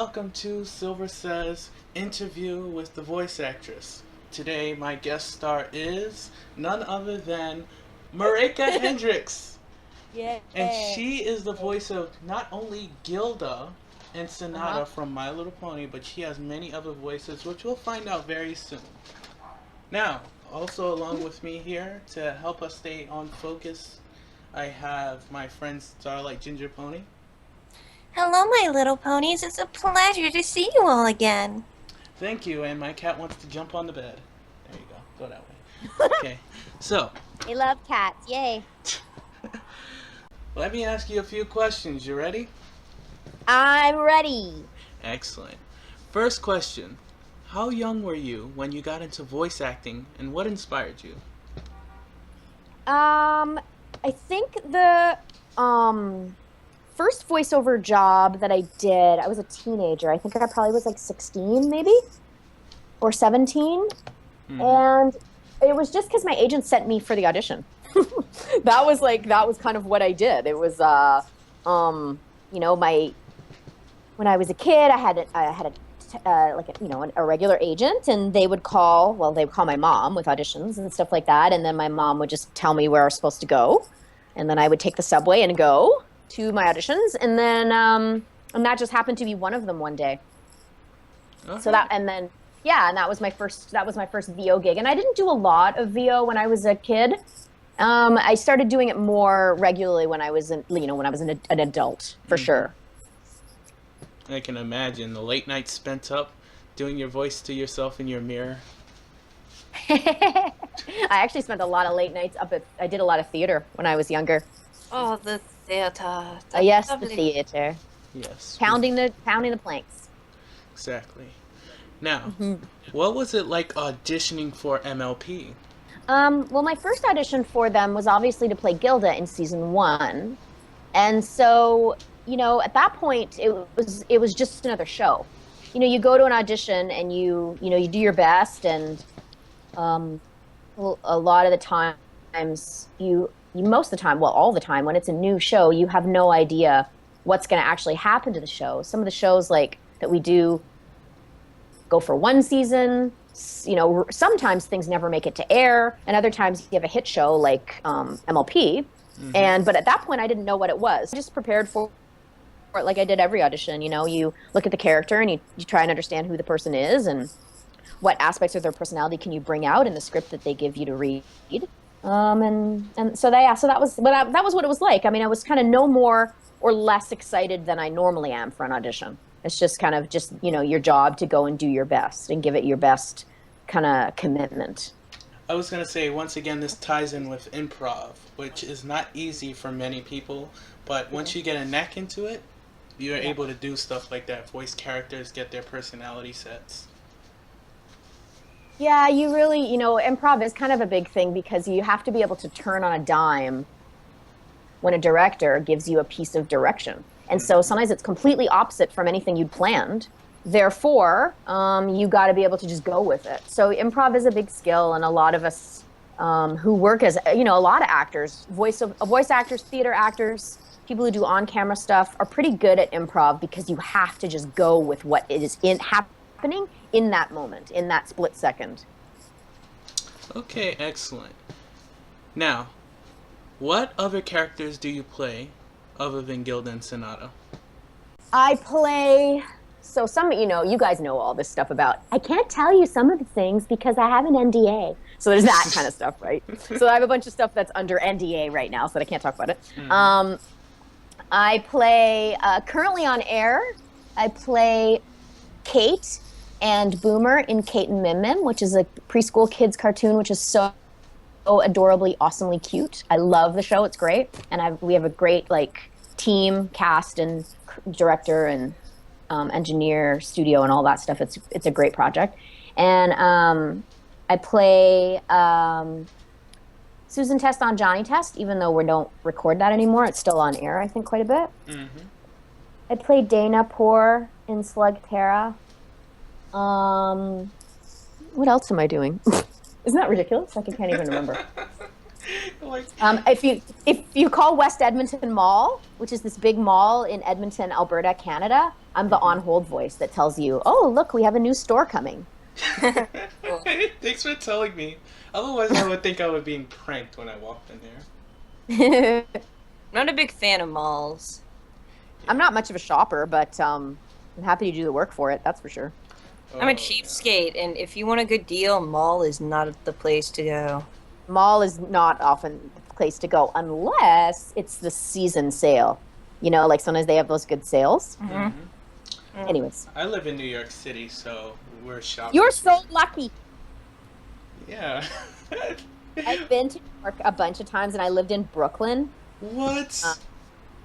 welcome to Silver Says Interview with the Voice Actress. Today, my guest star is none other than Maryke Hendrikse. Yay. And she is the voice of not only Gilda and Sonata from My Little Pony, but she has many other voices, which we'll find out very soon. Now, also along with me here to help us stay on focus, I have my friend Starlight GingerPony. Hello, my little ponies. It's a pleasure to see you all again. Thank you, and my cat wants to jump on the bed. There you go. Go that way. Okay, so. We love cats. Yay. Let me ask you a few questions. You ready? I'm ready. Excellent. First question. How young were you when you got into voice acting, and what inspired you? I think the first voiceover job that I did, I was a teenager. I think I probably was like 16 maybe or 17. And it was just because my agent sent me for the audition. that was kind of what I did. It was when I was a kid, I had a regular agent, and they would call my mom with auditions and stuff like that, and then my mom would just tell me where I was supposed to go, and then I would take the subway and go to my auditions, and then and that just happened to be one of them one day. Okay. So that was my first VO gig, and I didn't do a lot of VO when I was a kid. I started doing it more regularly when I was an adult, for sure. I can imagine the late nights spent up doing your voice to yourself in your mirror. I actually spent a lot of late nights I did a lot of theater when I was younger. Oh, the theater. Yes, lovely. the theater. Yes. Pounding the planks. Exactly. Now, what was it like auditioning for MLP? Well, my first audition for them was obviously to play Gilda in season 1. And so, at that point, it was just another show. You go to an audition and you do your best, and a lot of the times all the time when it's a new show, you have no idea what's going to actually happen to the show. Some of the shows that we do go for one season. Sometimes things never make it to air, and other times you have a hit show like MLP. But at that point, I didn't know what it was. I just prepared for it like I did every audition. You look at the character and you try and understand who the person is and what aspects of their personality can you bring out in the script that they give you to read. So that was what it was like. I mean, I was kind of no more or less excited than I normally am for an audition. It's just kind of your job to go and do your best and give it your best kind of commitment. I was going to say, once again, this ties in with improv, which is not easy for many people, but once you get a knack into it, you're able to do stuff like that. Voice characters get their personality sets. Yeah, you really, improv is kind of a big thing because you have to be able to turn on a dime when a director gives you a piece of direction. And so sometimes it's completely opposite from anything you'd planned. Therefore, you got to be able to just go with it. So improv is a big skill, and a lot of us who work as, a lot of actors, voice actors, theater actors, people who do on-camera stuff are pretty good at improv because you have to just go with what is happening in that moment, in that split second. Okay, excellent. Now, what other characters do you play other than Gilda and Sonata? I play, so you guys know all this stuff about, I can't tell you some of the things because I have an NDA. So there's that kind of stuff, right? So I have a bunch of stuff that's under NDA right now, so that I can't talk about it. I play, currently on air, I play Kate and Boomer in Kate and Mim Mim, which is a preschool kids cartoon, which is so adorably, awesomely cute. I love the show. It's great. And we have a great team, cast, and director, and engineer, studio, and all that stuff. It's a great project. And I play Susan Test on Johnny Test, even though we don't record that anymore. It's still on air, I think, quite a bit. I play Dana Poor in Slug Terra. What else am I doing? Isn't that ridiculous? I can't even remember. If you call West Edmonton Mall, which is this big mall in Edmonton, Alberta, Canada, I'm the on-hold voice that tells you, oh, look, we have a new store coming. Thanks for telling me. Otherwise, I would think I was being pranked when I walked in I'm there. Not a big fan of malls. not much of a shopper, but I'm happy to do the work for it, that's for sure. I'm a Oh, cheapskate, and if you want a good deal, mall is not the place to go. Mall is not often the place to go unless it's the season sale. You know, like sometimes they have those good sales. Yeah. Anyways. I live in New York City, so we're shopping. You're so lucky. Yeah. I've been to New York a bunch of times, and I lived in Brooklyn. What?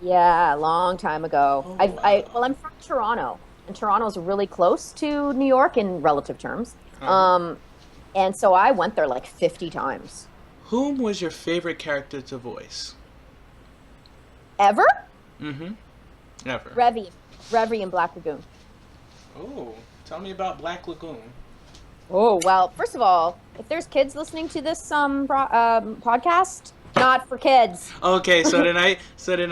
Yeah, a long time ago. Oh, Well, I'm from Toronto, and Toronto's really close to New York in relative terms. Uh-huh. And so I went there like 50 times. Whom was your favorite character to voice? Ever? Mm-hmm. Never. Revy in Black Lagoon. Oh, tell me about Black Lagoon. Oh, well, first of all, if there's kids listening to this podcast, not for kids. Okay, so then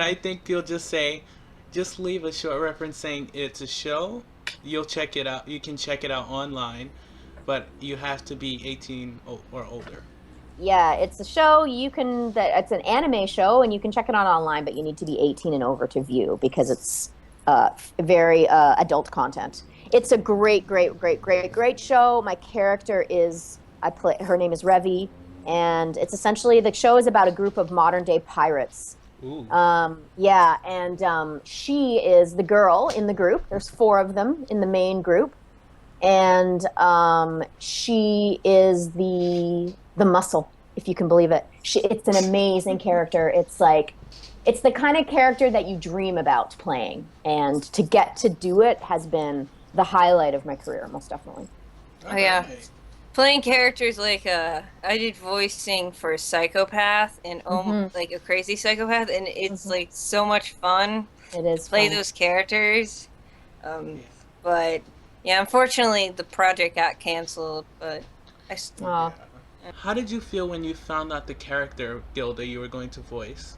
I think you'll just leave a short reference saying it's a show. You'll check it out. You can check it out online, but you have to be 18 or older. Yeah, it's a show. It's an anime show, and you can check it out online, but you need to be 18 and over to view because it's very adult content. It's a great show. My character her name is Revy, and it's essentially, the show is about a group of modern day pirates. Ooh. Yeah, and she is the girl in the group. There's 4 of them in the main group, and she is the muscle, if you can believe it. It's an amazing character. It's the kind of character that you dream about playing, and to get to do it has been the highlight of my career, most definitely. Oh yeah, playing characters like I did voicing for a psychopath and like a crazy psychopath, and it's like so much fun. It is to play fun. those characters. But yeah, unfortunately the project got canceled. But How did you feel when you found out the character Gilda you were going to voice?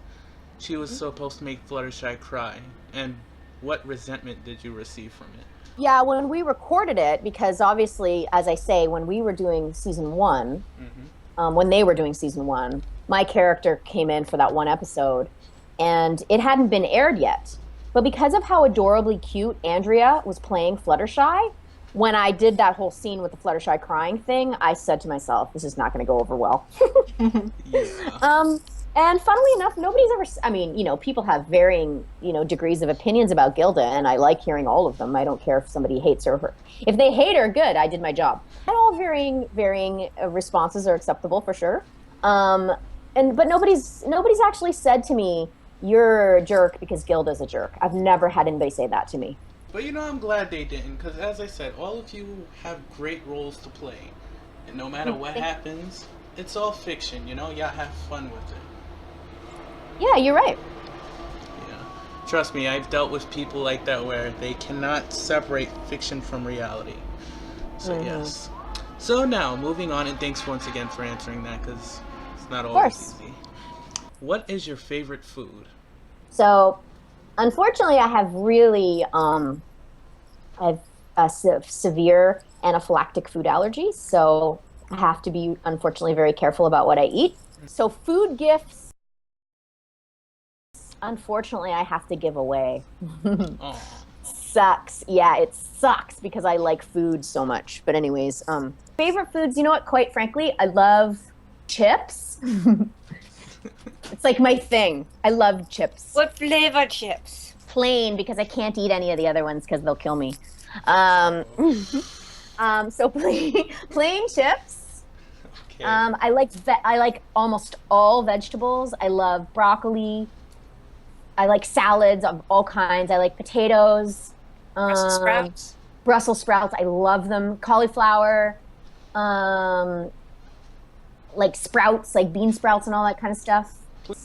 She was supposed to make Fluttershy cry, and what resentment did you receive from it? Yeah, when we recorded it, because obviously, as I say, when we were doing season 1, when they were doing season 1, my character came in for that one episode, and it hadn't been aired yet. But because of how adorably cute Andrea was playing Fluttershy, when I did that whole scene with the Fluttershy crying thing, I said to myself, this is not going to go over well. Yeah. And funnily enough, nobody's ever, people have varying, degrees of opinions about Gilda, and I like hearing all of them. I don't care if somebody hates her. If they hate her, good, I did my job. And all varying responses are acceptable for sure. But nobody's actually said to me, you're a jerk because Gilda's a jerk. I've never had anybody say that to me. But I'm glad they didn't, because as I said, all of you have great roles to play. And no matter what happens, it's all fiction, y'all have fun with it. Yeah, you're right. Yeah. Trust me, I've dealt with people like that where they cannot separate fiction from reality. So yes. So now, moving on, and thanks once again for answering that, because it's not always easy. What is your favorite food? So, unfortunately, I have really, severe anaphylactic food allergies, so I have to be, unfortunately, very careful about what I eat. So food gifts, unfortunately, I have to give away. Sucks. Yeah, it sucks because I like food so much. But anyways, favorite foods, you know what, quite frankly, I love chips. It's like my thing. I love chips. what flavor chips? Plain, because I can't eat any of the other ones because they'll kill me. So plain chips. Okay. I like almost all vegetables. I love broccoli. I like salads of all kinds. I like potatoes. Brussels sprouts? Brussels sprouts. I love them. Cauliflower. Like sprouts, like bean sprouts and all that kind of stuff.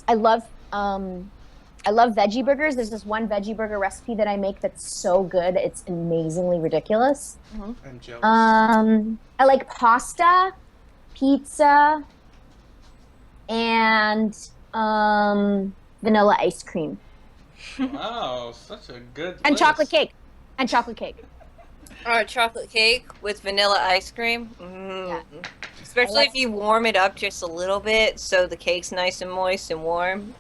I love veggie burgers. There's this one veggie burger recipe that I make that's so good. It's amazingly ridiculous. I'm jealous. I like pasta, pizza, and vanilla ice cream. Wow, such a good And list. chocolate cake. And chocolate cake. Or chocolate cake with vanilla ice cream. Yeah. Especially if you warm it up just a little bit so the cake's nice and moist and warm.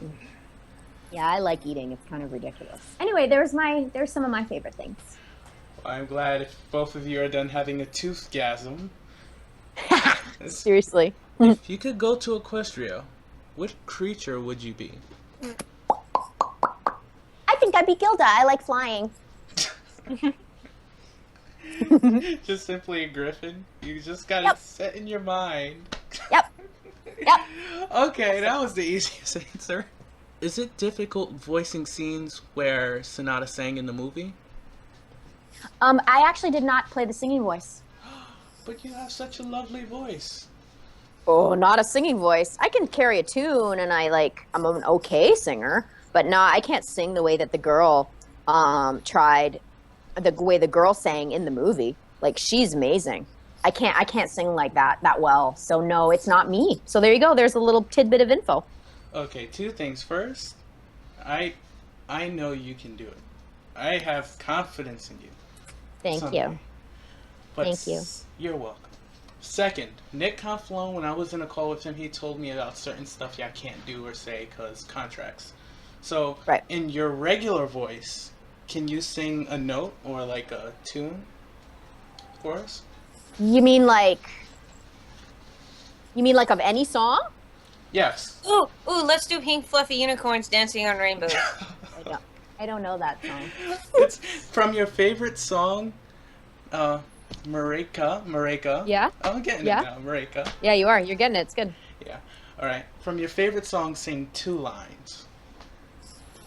Yeah, I like eating. It's kind of ridiculous. Anyway, there's some of my favorite things. Well, I'm glad if both of you are done having a toothgasm. Seriously. If you could go to Equestria, what creature would you be? I think I'd be Gilda. I like flying. Just simply a griffin? You just got it set in your mind. Yep. Yep. Okay, that was the easiest answer. Is it difficult voicing scenes where Sonata sang in the movie? I actually did not play the singing voice. But you have such a lovely voice. Oh, not a singing voice. I can carry a tune, and I'm an okay singer, but no, I can't sing the way that the girl tried. The way the girl sang in the movie, like she's amazing. I can't sing like that well. So no, it's not me. So there you go. There's a little tidbit of info. Okay, two things. First, I know you can do it. I have confidence in you. Thank you. But Thank you. You're welcome. Second, Nick Conflone, when I was in a call with him, he told me about certain stuff I can't do or say because contracts. So, in your regular voice, can you sing a note or like a tune for us? You mean like of any song? Yes. Ooh, let's do Pink Fluffy Unicorns Dancing on Rainbows. I don't know that song. It's from your favorite song, Maryke. Yeah. I'm getting it now, Maryke. Yeah, you are. You're getting it. It's good. Yeah. All right. From your favorite song, sing 2 lines.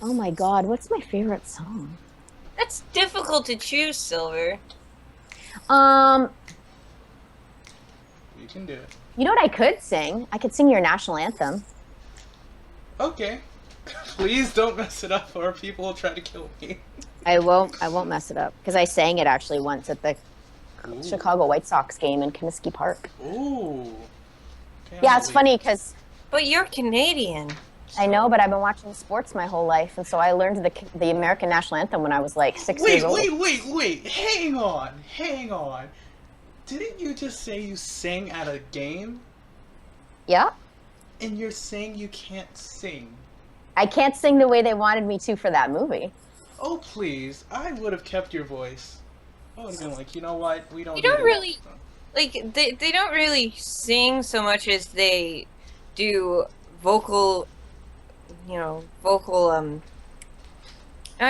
Oh my God, what's my favorite song? That's difficult to choose, Silver. You can do it. You know what I could sing? I could sing your national anthem. Okay. Please don't mess it up or people will try to kill me. I won't mess it up because I sang it actually once at the Chicago White Sox game in Comiskey Park. Ooh. Yeah, it's funny because... But you're Canadian. I know, but I've been watching sports my whole life, and so I learned the American national anthem when I was like 6 years old. Wait. Hang on. Didn't you just say you sang at a game? Yeah. And you're saying you can't sing? I can't sing the way they wanted me to for that movie. Oh, please. I would have kept your voice. I would have been like, you know what? We don't. You don't really... Like, they don't really sing so much as they do vocal... I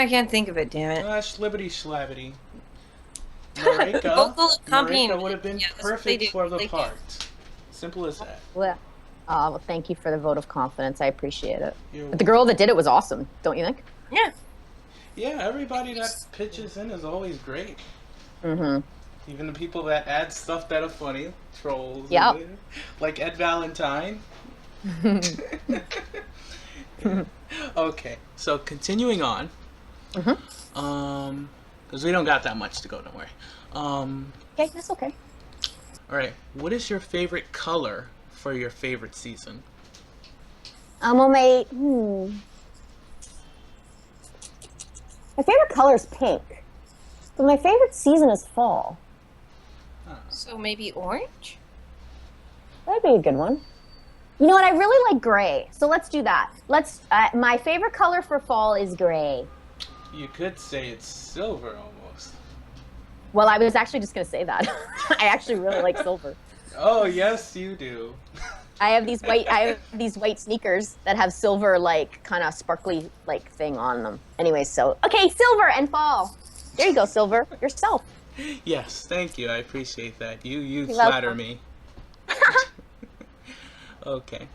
can't think of it, damn it. Slibbity slabbity. Maryke, vocal accompaniment. Maryke would have been perfect for the part. Simple as that. Well, thank you for the vote of confidence. I appreciate it. But the girl that did it was awesome, don't you think? Yeah. Yeah, everybody that pitches in is always great. Mm-hmm. Even the people that add stuff that are funny, trolls. Yep. Like Ed Valentine. Okay, so continuing on. Because we don't got that much to go, don't worry. Okay, that's okay. Alright, what is your favorite color for your favorite season? My favorite color is pink. But my favorite season is fall. So maybe orange? That'd be a good one. You know what? I really like gray. So let's do that. My favorite color for fall is gray. You could say it's silver almost. Well, I was actually just going to say that. I actually really like silver. Oh, yes, you do. I have these white sneakers that have silver, kind of sparkly, thing on them. Anyway, so, okay, silver and fall. There you go, Silver. Yourself. Yes, thank you. I appreciate that. You You're flatter welcome. me. Okay.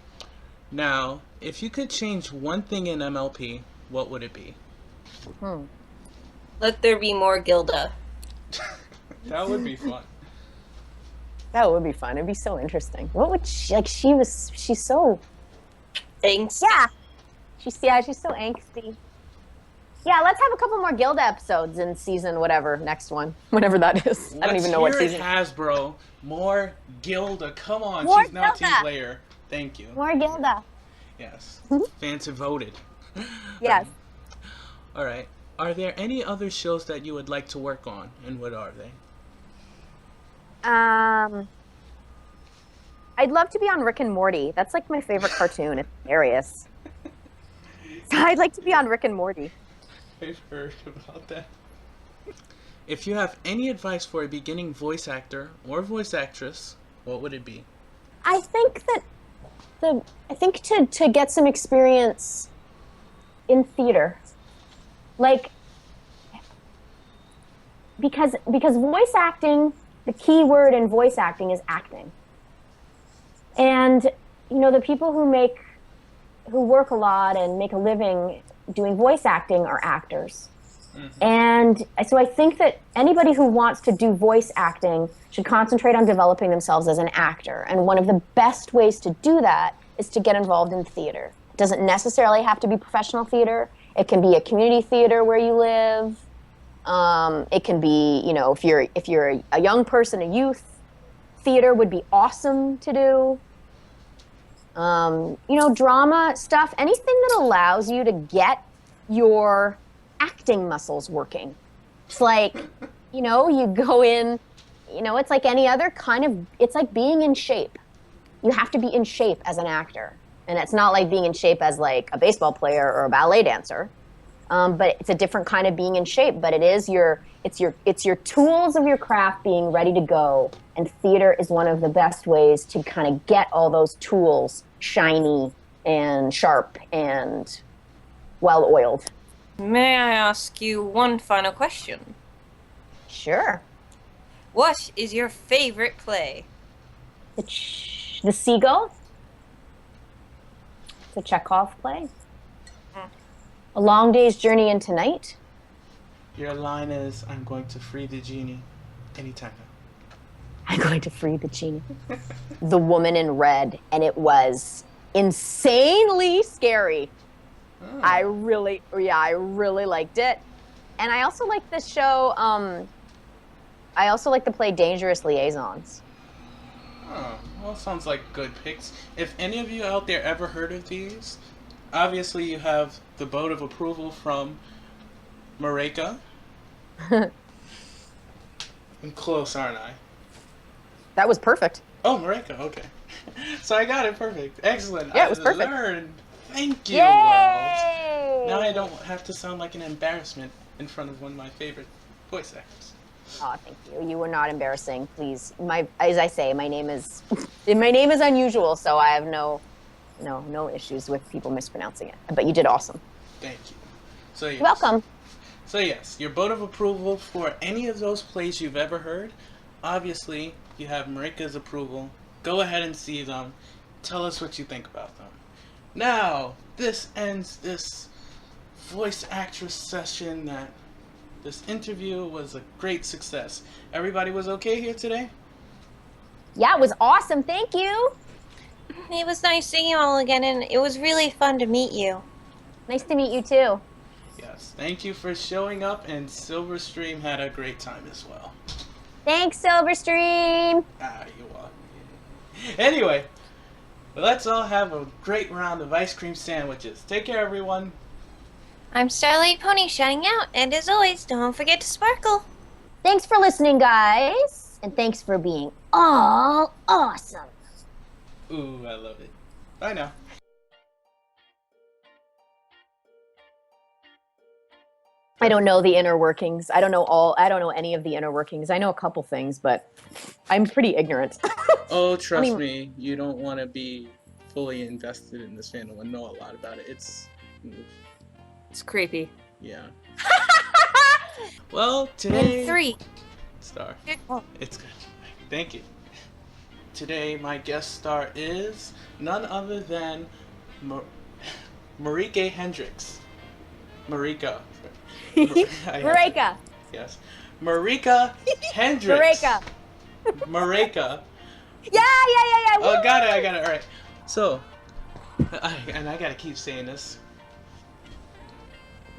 Now, if you could change one thing in MLP, what would it be? Let there be more Gilda. That would be fun. That would be fun. It'd be so interesting. What would she, she's so... Thanks. Yeah. She's so angsty. Yeah, let's have a couple more Gilda episodes in season whatever, next one. Whatever that is. I don't even know what season. Hasbro. More Gilda. Come on. More She's now Gilda. team player. Thank you. More Gilda. Yes. Fans have voted. Yes. All right. are there any other shows that you would like to work on, and what are they? I'd love to be on Rick and Morty. That's like my favorite cartoon. It's hilarious. So I'd like to be on Rick and Morty. I've heard about that. If you have any advice for a beginning voice actor or voice actress, what would it be? I think that to get some experience in theater, like, because voice acting, the key word in voice acting is acting. And, you know, the people who work a lot and make a living doing voice acting are actors. Mm-hmm. And so I think that anybody who wants to do voice acting should concentrate on developing themselves as an actor. And one of the best ways to do that is to get involved in theater. It doesn't necessarily have to be professional theater. It can be a community theater where you live. It can be, you know, if you're a young person, a youth, theater would be awesome to do. You know, drama stuff, anything that allows you to get your acting muscles working. It's like, you know, you go in, you know, it's like any other kind of, it's like being in shape. You have to be in shape as an actor. And it's not like being in shape as like a baseball player or a ballet dancer. But it's a different kind of being in shape, but it's your tools of your craft being ready to go. And theater is one of the best ways to kind of get all those tools shiny and sharp and well-oiled. May I ask you one final question? Sure. What is your favorite play? The Seagull. It's a Chekhov play. A Long Day's Journey into Night. Your line is, I'm going to free the genie anytime now. I'm going to free the genie. The Woman in Red, and it was insanely scary. Oh. I really liked it. And I also like the show, I also like to play Dangerous Liaisons. Oh, well, sounds like good picks. If any of you out there ever heard of these, obviously you have the vote of approval from Maryke. I'm close, aren't I? That was perfect. Oh, Maryke, okay. So I got it perfect. Excellent. Yeah, it was perfect. Learned. Thank you, Yay! world. Now I don't have to sound like an embarrassment in front of one of my favorite voice actors. Oh, thank you. You were not embarrassing, please. As I say, my name is unusual, so I have no issues with people mispronouncing it. But you did awesome. Thank you. So yes. Welcome. So yes, your vote of approval for any of those plays you've ever heard. Obviously, you have Maryke's approval. Go ahead and see them. Tell us what you think about them. Now, this ends this voice actress session. This interview was a great success. Everybody was okay here today? Yeah, it was awesome. Thank you. It was nice seeing you all again, and it was really fun to meet you. Nice to meet you, too. Yes, thank you for showing up, and Silverstream had a great time as well. Thanks, Silverstream. You're welcome. Anyway, let's all have a great round of ice cream sandwiches. Take care, everyone. I'm Starlight Pony shouting out, and as always, don't forget to sparkle. Thanks for listening, guys, and thanks for being all awesome. Ooh, I love it. Bye now. I don't know the inner workings. I don't know any of the inner workings. I know a couple things, but I'm pretty ignorant. Oh, trust me, you don't want to be fully invested in this fandom and know a lot about it. It's creepy. Yeah. Well, today... 3. Star. It's good. Thank you. Today, my guest star is none other than Maryke Hendrikse. Maryke. Maryke. Yes. Maryke Hendrikse. Maryke. Maryke. Yeah. Oh, got it. All right. So, and I gotta keep saying this.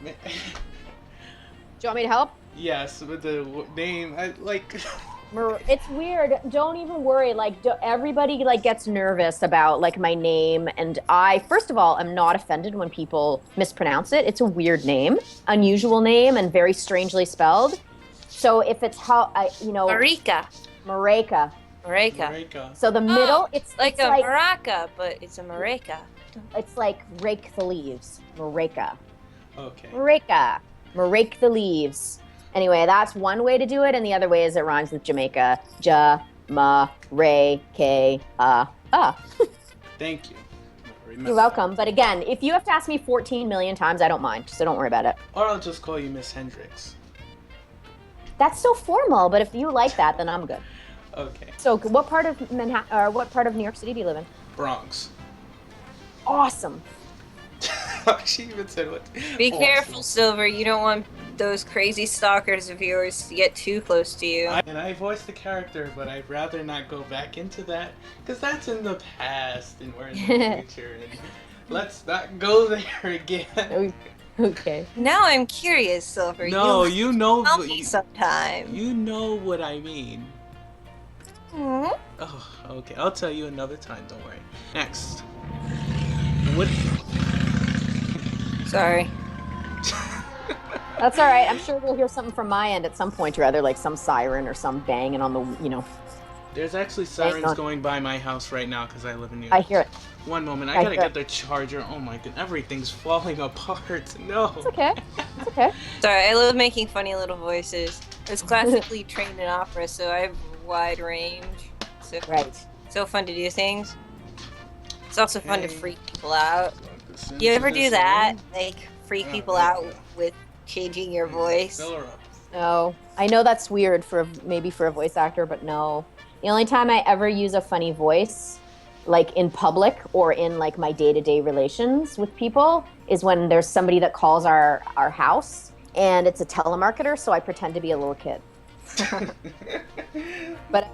Do you want me to help? Yes, with the name, It's weird. Don't even worry. Like everybody like gets nervous about like my name, and I first of all am not offended when people mispronounce it. It's a weird name, unusual name, and very strangely spelled. So if it's how I, Maryke. Maryke. Maryke. So the middle, it's like it's a like maraca, but it's a Maryke. it's like rake the leaves. Maryke. Okay. Rake the leaves. Anyway, that's one way to do it, and the other way is it rhymes with Jamaica. Ja-ma-ray-ka. Thank you. You're welcome. But again, if you have to ask me 14 million times, I don't mind, so don't worry about it. Or I'll just call you Miss Hendrikse. That's so formal, but if you like that, then I'm good. Okay. So, what part of Manhattan, or what part of New York City do you live in? Bronx. Awesome. She even said what? Be careful, Silver. You don't want those crazy stalkers of yours to get too close to you. I voiced the character, but I'd rather not go back into that, because that's in the past, and we're in the future, and let's not go there again. Okay. Now I'm curious, Silver. No, you know. Tell me sometime. You know what I mean. Hmm? Oh, okay. I'll tell you another time. Don't worry. Next. What? Sorry. That's all right. I'm sure we'll hear something from my end at some point or other, like some siren or some banging on the, There's actually sirens going by my house right now because I live in New York. I hear it. One moment. I gotta get the charger. Oh my god. Everything's falling apart. No. It's okay. It's okay. Sorry, I love making funny little voices. I was classically trained in opera, so I have a wide range. So, Right. So fun to do things. It's also fun to Okay. freak people out. You ever do that? Like, freak people out with changing your voice? Fill her up. No. I know that's weird maybe for a voice actor, but no. The only time I ever use a funny voice, like in public or in like my day-to-day relations with people, is when there's somebody that calls our house and it's a telemarketer, so I pretend to be a little kid. But